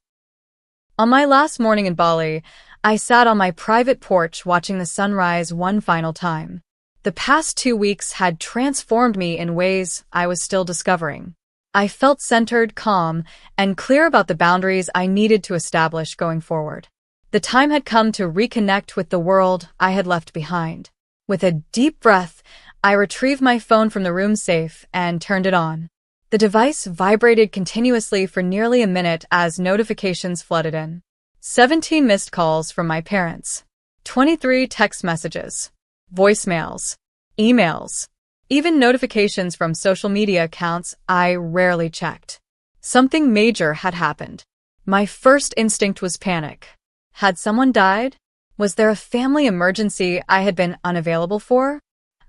On my last morning in Bali, I sat on my private porch watching the sunrise one final time. The past 2 weeks had transformed me in ways I was still discovering. I felt centered, calm, and clear about the boundaries I needed to establish going forward. The time had come to reconnect with the world I had left behind. With a deep breath, I retrieved my phone from the room safe and turned it on. The device vibrated continuously for nearly a minute as notifications flooded in. 17 missed calls from my parents, 23 text messages, voicemails, emails, even notifications from social media accounts I rarely checked. Something major had happened. My first instinct was panic. Had someone died? Was there a family emergency I had been unavailable for?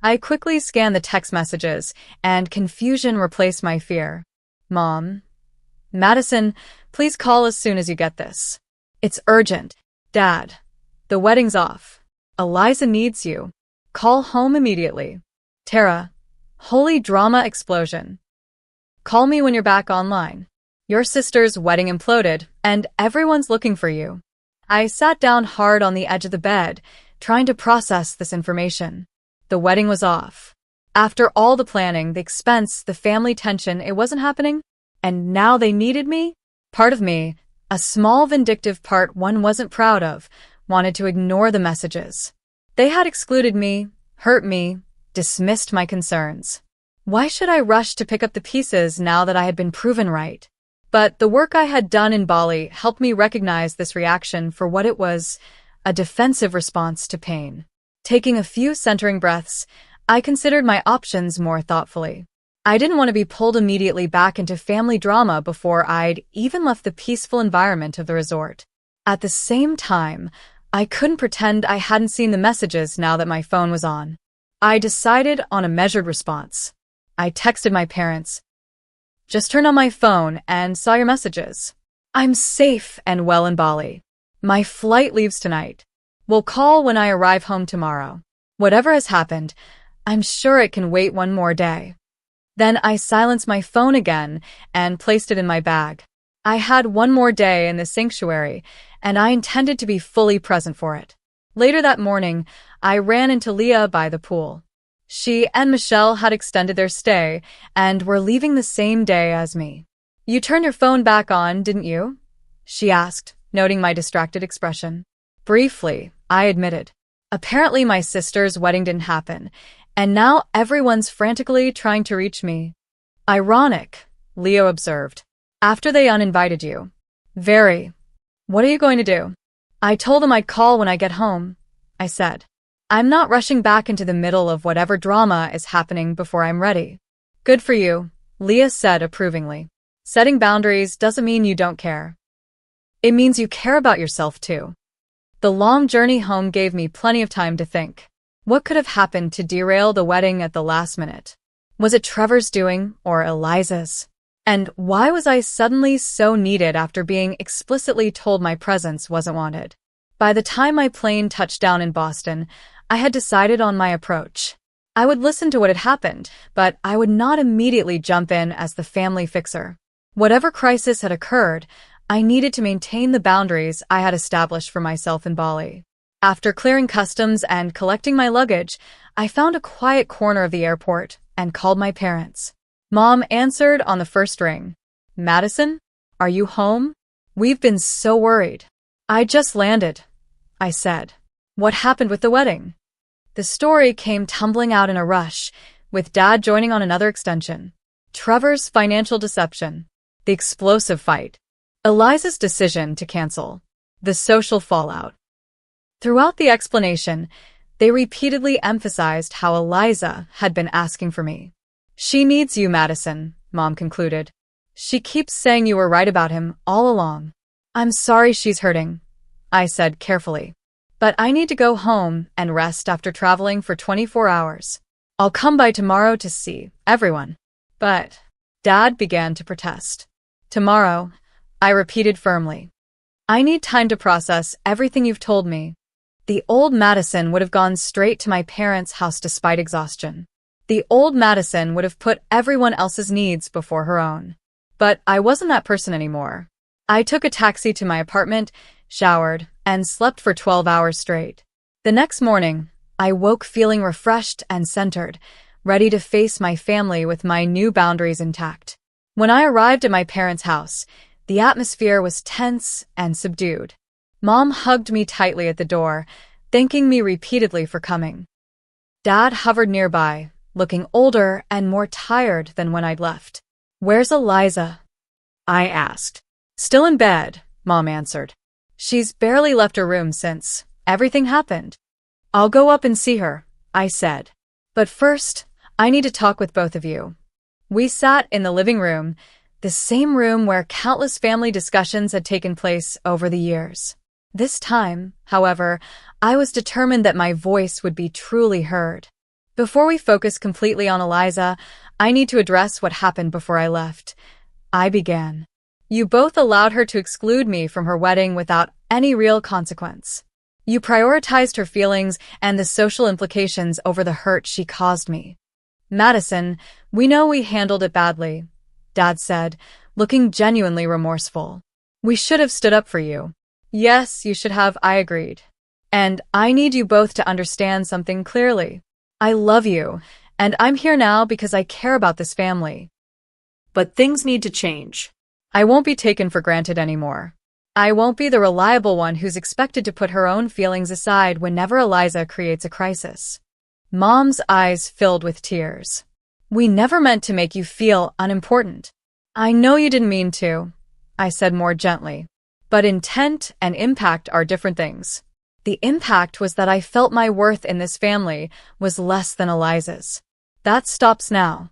I quickly scanned the text messages, and confusion replaced my fear. Mom. Madison, please call as soon as you get this. It's urgent. Dad. The wedding's off. Eliza needs you. Call home immediately. Tara. Holy drama explosion. Call me when you're back online. Your sister's wedding imploded, and everyone's looking for you. I sat down hard on the edge of the bed, trying to process this information. The wedding was off. After all the planning, the expense, the family tension, it wasn't happening? And now they needed me? Part of me, a small vindictive part one wasn't proud of, wanted to ignore the messages. They had excluded me, hurt me, dismissed my concerns. Why should I rush to pick up the pieces now that I had been proven right? But the work I had done in Bali helped me recognize this reaction for what it was, a defensive response to pain. Taking a few centering breaths, I considered my options more thoughtfully. I didn't want to be pulled immediately back into family drama before I'd even left the peaceful environment of the resort. At the same time, I couldn't pretend I hadn't seen the messages now that my phone was on. I decided on a measured response. I texted my parents. Just turned on my phone and saw your messages. I'm safe and well in Bali. My flight leaves tonight. We'll call when I arrive home tomorrow. Whatever has happened, I'm sure it can wait one more day. Then I silenced my phone again and placed it in my bag. I had one more day in the sanctuary, and I intended to be fully present for it. Later that morning, I ran into Leah by the pool. She and Michelle had extended their stay and were leaving the same day as me. You turned your phone back on, didn't you? She asked, noting my distracted expression. Briefly, I admitted. Apparently my sister's wedding didn't happen, and now everyone's frantically trying to reach me. Ironic, Leo observed. After they uninvited you. Very. What are you going to do? I told them I'd call when I get home, I said. I'm not rushing back into the middle of whatever drama is happening before I'm ready. Good for you, Leah said approvingly. Setting boundaries doesn't mean you don't care. It means you care about yourself too. The long journey home gave me plenty of time to think. What could have happened to derail the wedding at the last minute? Was it Trevor's doing or Eliza's? And why was I suddenly so needed after being explicitly told my presence wasn't wanted? By the time my plane touched down in Boston, I had decided on my approach. I would listen to what had happened, but I would not immediately jump in as the family fixer. Whatever crisis had occurred, I needed to maintain the boundaries I had established for myself in Bali. After clearing customs and collecting my luggage, I found a quiet corner of the airport and called my parents. Mom answered on the first ring. Madison, are you home? We've been so worried. I just landed, I said. What happened with the wedding? The story came tumbling out in a rush, with Dad joining on another extension. Trevor's financial deception. The explosive fight. Eliza's decision to cancel. The social fallout. Throughout the explanation, they repeatedly emphasized how Eliza had been asking for me. She needs you, Madison, Mom concluded. She keeps saying you were right about him all along. I'm sorry she's hurting, I said carefully. But I need to go home and rest after traveling for 24 hours. I'll come by tomorrow to see everyone. But Dad began to protest. Tomorrow, I repeated firmly. I need time to process everything you've told me. The old Madison would have gone straight to my parents' house despite exhaustion. The old Madison would have put everyone else's needs before her own. But I wasn't that person anymore. I took a taxi to my apartment, showered, and slept for 12 hours straight. The next morning, I woke feeling refreshed and centered, ready to face my family with my new boundaries intact. When I arrived at my parents' house, the atmosphere was tense and subdued. Mom hugged me tightly at the door, thanking me repeatedly for coming. Dad hovered nearby, looking older and more tired than when I'd left. Where's Eliza? I asked. Still in bed, Mom answered. She's barely left her room since everything happened. I'll go up and see her, I said. But first, I need to talk with both of you. We sat in the living room, the same room where countless family discussions had taken place over the years. This time, however, I was determined that my voice would be truly heard. Before we focus completely on Eliza, I need to address what happened before I left. I began. You both allowed her to exclude me from her wedding without any real consequence. You prioritized her feelings and the social implications over the hurt she caused me. Madison, we know we handled it badly, Dad said, looking genuinely remorseful. We should have stood up for you. Yes, you should have, I agreed. And I need you both to understand something clearly. I love you, and I'm here now because I care about this family. But things need to change. I won't be taken for granted anymore. I won't be the reliable one who's expected to put her own feelings aside whenever Eliza creates a crisis. Mom's eyes filled with tears. We never meant to make you feel unimportant. I know you didn't mean to, I said more gently. But intent and impact are different things. The impact was that I felt my worth in this family was less than Eliza's. That stops now.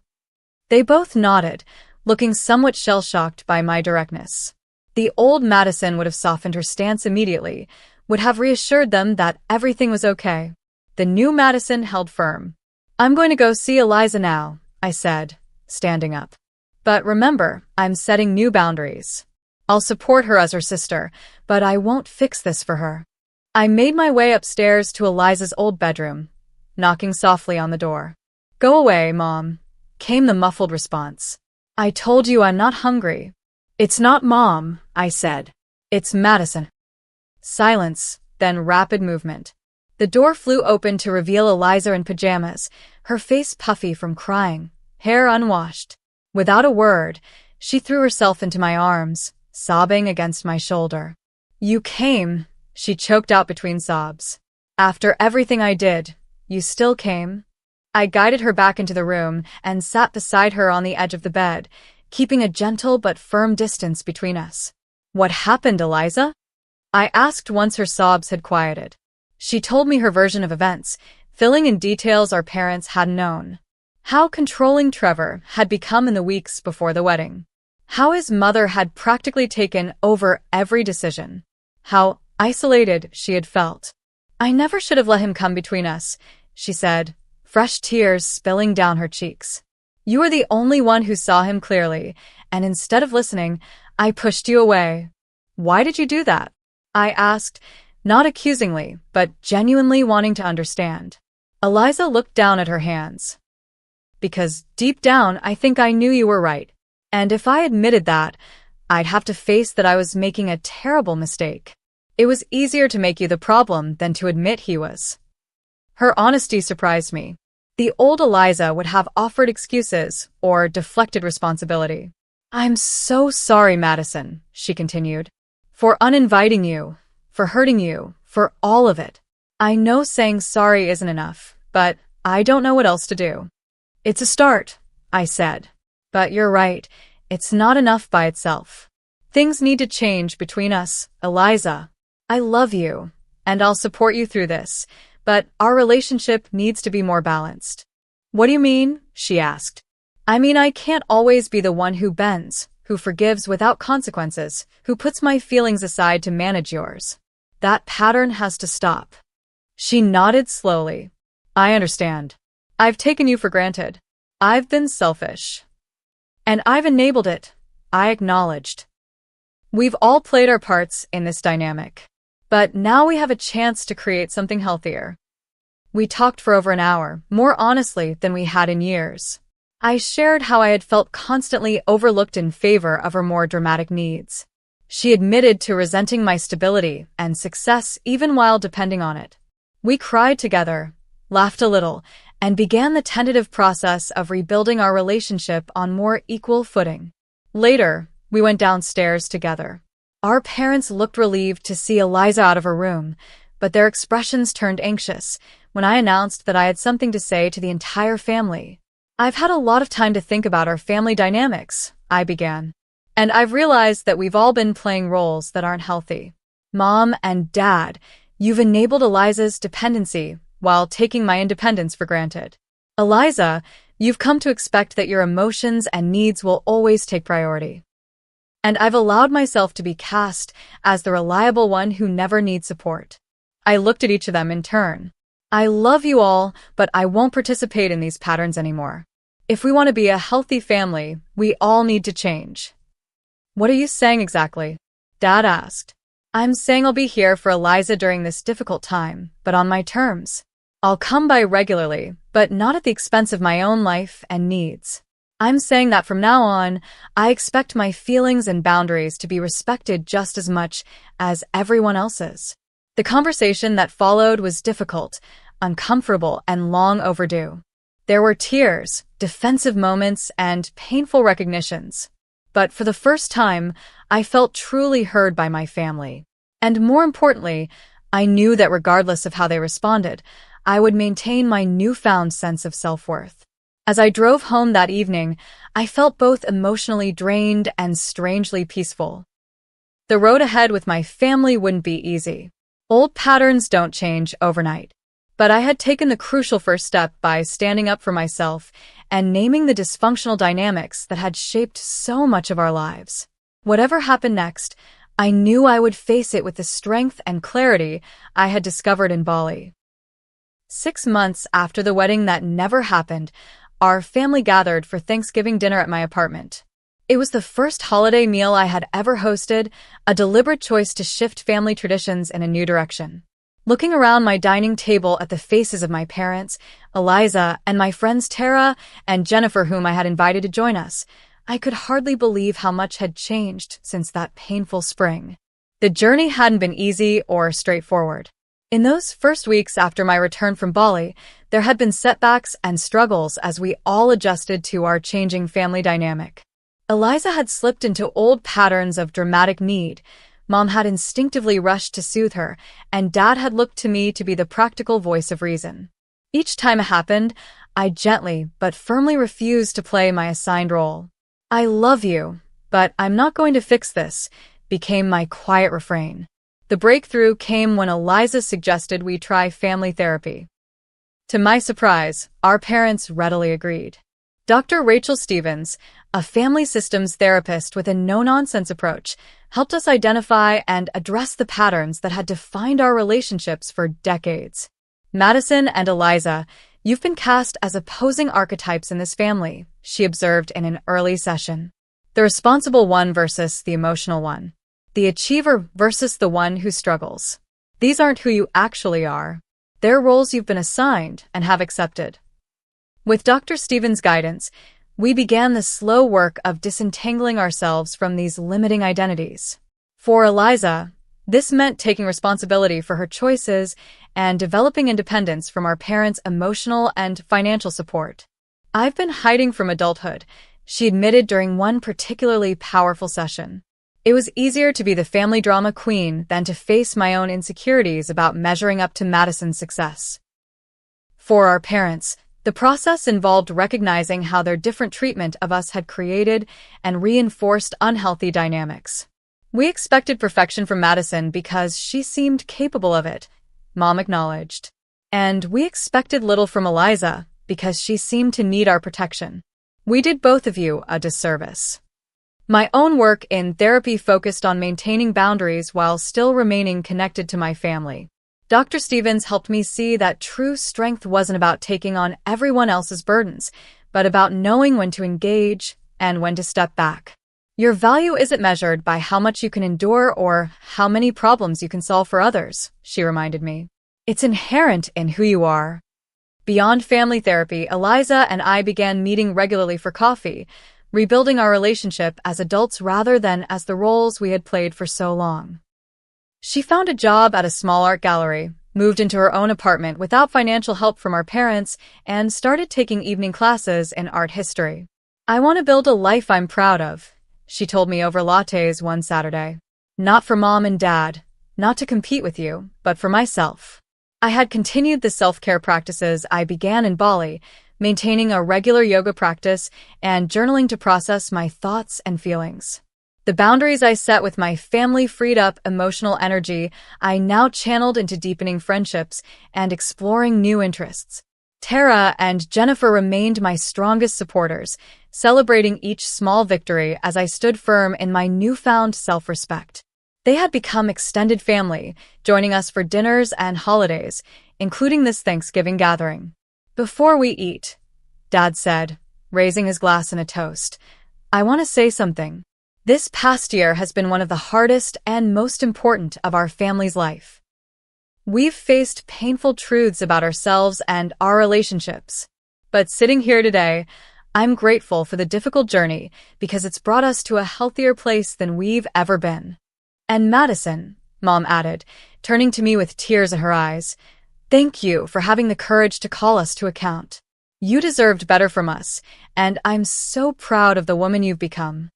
They both nodded, looking somewhat shell-shocked by my directness. The old Madison would have softened her stance immediately, would have reassured them that everything was okay. The new Madison held firm. I'm going to go see Eliza now, I said, standing up. But remember, I'm setting new boundaries. I'll support her as her sister, but I won't fix this for her. I made my way upstairs to Eliza's old bedroom, knocking softly on the door. Go away, Mom, came the muffled response. I told you I'm not hungry. It's not Mom, I said. It's Madison. Silence, then rapid movement. The door flew open to reveal Eliza in pajamas, her face puffy from crying, hair unwashed. Without a word, she threw herself into my arms, sobbing against my shoulder. You came, she choked out between sobs. After everything I did, you still came? I guided her back into the room and sat beside her on the edge of the bed, keeping a gentle but firm distance between us. What happened, Eliza? I asked once her sobs had quieted. She told me her version of events, filling in details our parents hadn't known. How controlling Trevor had become in the weeks before the wedding. How his mother had practically taken over every decision. How isolated she had felt. I never should have let him come between us, she said, fresh tears spilling down her cheeks. You were the only one who saw him clearly, and instead of listening, I pushed you away. Why did you do that? I asked, not accusingly, but genuinely wanting to understand. Eliza looked down at her hands. Because deep down, I think I knew you were right. And if I admitted that, I'd have to face that I was making a terrible mistake. It was easier to make you the problem than to admit he was. Her honesty surprised me. The old Eliza would have offered excuses or deflected responsibility. I'm so sorry, Madison, she continued, for uninviting you, for hurting you, for all of it. I know saying sorry isn't enough, but I don't know what else to do. It's a start, I said. But you're right, it's not enough by itself. Things need to change between us, Eliza. I love you, and I'll support you through this, but our relationship needs to be more balanced. What do you mean? She asked. I mean, I can't always be the one who bends, who forgives without consequences, who puts my feelings aside to manage yours. That pattern has to stop. She nodded slowly. I understand. I've taken you for granted. I've been selfish. And I've enabled it, I acknowledged. We've all played our parts in this dynamic. But now we have a chance to create something healthier. We talked for over an hour, more honestly than we had in years. I shared how I had felt constantly overlooked in favor of her more dramatic needs. She admitted to resenting my stability and success even while depending on it. We cried together, laughed a little, and began the tentative process of rebuilding our relationship on more equal footing. Later, we went downstairs together. Our parents looked relieved to see Eliza out of her room, but their expressions turned anxious when I announced that I had something to say to the entire family. I've had a lot of time to think about our family dynamics, I began. And I've realized that we've all been playing roles that aren't healthy. Mom and Dad, you've enabled Eliza's dependency while taking my independence for granted. Eliza, you've come to expect that your emotions and needs will always take priority. And I've allowed myself to be cast as the reliable one who never needs support. I looked at each of them in turn. I love you all, but I won't participate in these patterns anymore. If we want to be a healthy family, we all need to change. What are you saying exactly? Dad asked. I'm saying I'll be here for Eliza during this difficult time, but on my terms. I'll come by regularly, but not at the expense of my own life and needs. I'm saying that from now on, I expect my feelings and boundaries to be respected just as much as everyone else's. The conversation that followed was difficult, uncomfortable, and long overdue. There were tears, defensive moments, and painful recognitions. But for the first time, I felt truly heard by my family. And more importantly, I knew that regardless of how they responded, I would maintain my newfound sense of self-worth. As I drove home that evening, I felt both emotionally drained and strangely peaceful. The road ahead with my family wouldn't be easy. Old patterns don't change overnight. But I had taken the crucial first step by standing up for myself and naming the dysfunctional dynamics that had shaped so much of our lives. Whatever happened next, I knew I would face it with the strength and clarity I had discovered in Bali. 6 months after the wedding that never happened, our family gathered for Thanksgiving dinner at my apartment. It was the first holiday meal I had ever hosted, a deliberate choice to shift family traditions in a new direction. Looking around my dining table at the faces of my parents, Eliza, and my friends Tara and Jennifer, whom I had invited to join us, I could hardly believe how much had changed since that painful spring. The journey hadn't been easy or straightforward. In those first weeks after my return from Bali, there had been setbacks and struggles as we all adjusted to our changing family dynamic. Eliza had slipped into old patterns of dramatic need. Mom had instinctively rushed to soothe her, and Dad had looked to me to be the practical voice of reason. Each time it happened, I gently but firmly refused to play my assigned role. I love you, but I'm not going to fix this, became my quiet refrain. The breakthrough came when Eliza suggested we try family therapy. To my surprise, our parents readily agreed. Dr. Rachel Stevens, a family systems therapist with a no-nonsense approach, helped us identify and address the patterns that had defined our relationships for decades. Madison and Eliza, you've been cast as opposing archetypes in this family, she observed in an early session. The responsible one versus the emotional one. The achiever versus the one who struggles. These aren't who you actually are. They're roles you've been assigned and have accepted. With Dr. Stevens' guidance, we began the slow work of disentangling ourselves from these limiting identities. For Eliza, this meant taking responsibility for her choices and developing independence from our parents' emotional and financial support. I've been hiding from adulthood, she admitted during one particularly powerful session. It was easier to be the family drama queen than to face my own insecurities about measuring up to Madison's success. For our parents, the process involved recognizing how their different treatment of us had created and reinforced unhealthy dynamics. We expected perfection from Madison because she seemed capable of it, Mom acknowledged. And we expected little from Eliza because she seemed to need our protection. We did both of you a disservice. My own work in therapy focused on maintaining boundaries while still remaining connected to my family. Dr. Stevens helped me see that true strength wasn't about taking on everyone else's burdens, but about knowing when to engage and when to step back. Your value isn't measured by how much you can endure or how many problems you can solve for others, she reminded me. It's inherent in who you are. Beyond family therapy, Eliza and I began meeting regularly for coffee, rebuilding our relationship as adults rather than as the roles we had played for so long. She found a job at a small art gallery, moved into her own apartment without financial help from our parents, and started taking evening classes in art history. I want to build a life I'm proud of, she told me over lattes one Saturday. Not for Mom and Dad, not to compete with you, but for myself. I had continued the self-care practices I began in Bali, maintaining a regular yoga practice and journaling to process my thoughts and feelings. The boundaries I set with my family freed up emotional energy I now channeled into deepening friendships and exploring new interests. Tara and Jennifer remained my strongest supporters, celebrating each small victory as I stood firm in my newfound self-respect. They had become extended family, joining us for dinners and holidays, including this Thanksgiving gathering. Before we eat, Dad said, raising his glass in a toast, I want to say something. This past year has been one of the hardest and most important of our family's life. We've faced painful truths about ourselves and our relationships. But sitting here today, I'm grateful for the difficult journey because it's brought us to a healthier place than we've ever been. And Madison, Mom added, turning to me with tears in her eyes, thank you for having the courage to call us to account. You deserved better from us, and I'm so proud of the woman you've become.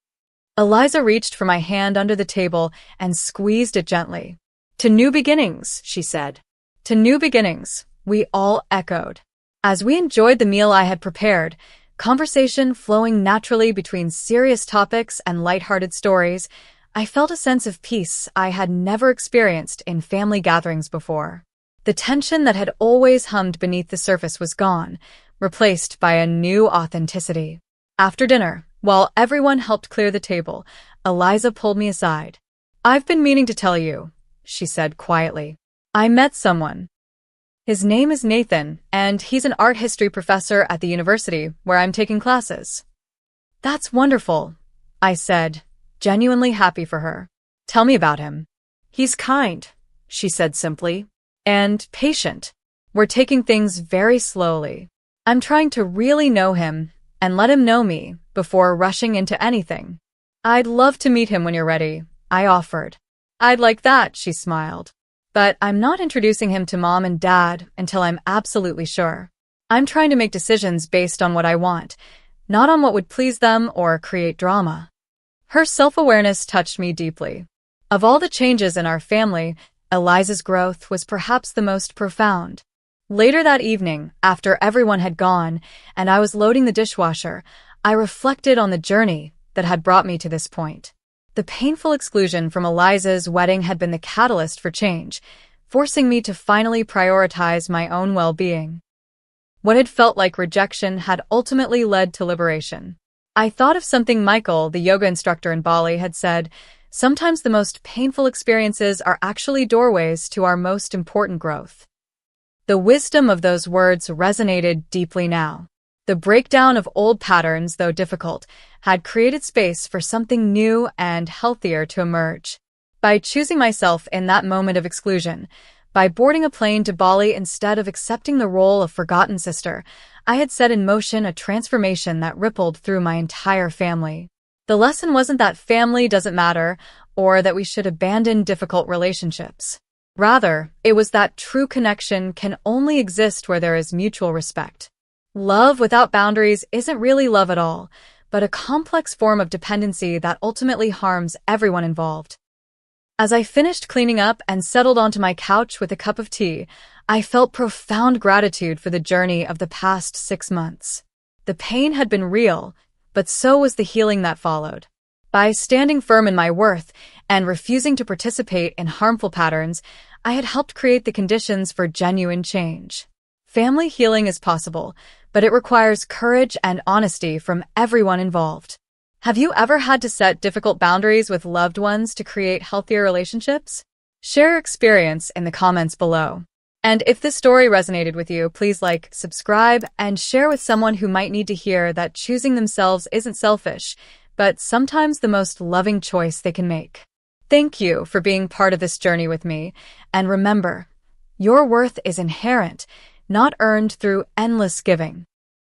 Eliza reached for my hand under the table and squeezed it gently. To new beginnings, she said. To new beginnings, we all echoed. As we enjoyed the meal I had prepared, conversation flowing naturally between serious topics and lighthearted stories, I felt a sense of peace I had never experienced in family gatherings before. The tension that had always hummed beneath the surface was gone, replaced by a new authenticity. After dinner, while everyone helped clear the table, Eliza pulled me aside. I've been meaning to tell you, she said quietly. I met someone. His name is Nathan, and he's an art history professor at the university where I'm taking classes. That's wonderful, I said, genuinely happy for her. Tell me about him. He's kind, she said simply, and patient. We're taking things very slowly. I'm trying to really know him and let him know me before rushing into anything. I'd love to meet him when you're ready, I offered. I'd like that, she smiled. But I'm not introducing him to Mom and Dad until I'm absolutely sure. I'm trying to make decisions based on what I want, not on what would please them or create drama. Her self-awareness touched me deeply. Of all the changes in our family, Eliza's growth was perhaps the most profound. Later that evening, after everyone had gone and I was loading the dishwasher, I reflected on the journey that had brought me to this point. The painful exclusion from Eliza's wedding had been the catalyst for change, forcing me to finally prioritize my own well-being. What had felt like rejection had ultimately led to liberation. I thought of something Michael, the yoga instructor in Bali, had said, sometimes the most painful experiences are actually doorways to our most important growth. The wisdom of those words resonated deeply now. The breakdown of old patterns, though difficult, had created space for something new and healthier to emerge. By choosing myself in that moment of exclusion, by boarding a plane to Bali instead of accepting the role of forgotten sister, I had set in motion a transformation that rippled through my entire family. The lesson wasn't that family doesn't matter or that we should abandon difficult relationships. Rather, it was that true connection can only exist where there is mutual respect. Love without boundaries isn't really love at all, but a complex form of dependency that ultimately harms everyone involved. As I finished cleaning up and settled onto my couch with a cup of tea, I felt profound gratitude for the journey of the past 6 months. The pain had been real, but so was the healing that followed. By standing firm in my worth and refusing to participate in harmful patterns, I had helped create the conditions for genuine change. Family healing is possible, but it requires courage and honesty from everyone involved. Have you ever had to set difficult boundaries with loved ones to create healthier relationships? Share your experience in the comments below. And if this story resonated with you, please like, subscribe, and share with someone who might need to hear that choosing themselves isn't selfish, but sometimes the most loving choice they can make. Thank you for being part of this journey with me, and remember, your worth is inherent, not earned through endless giving.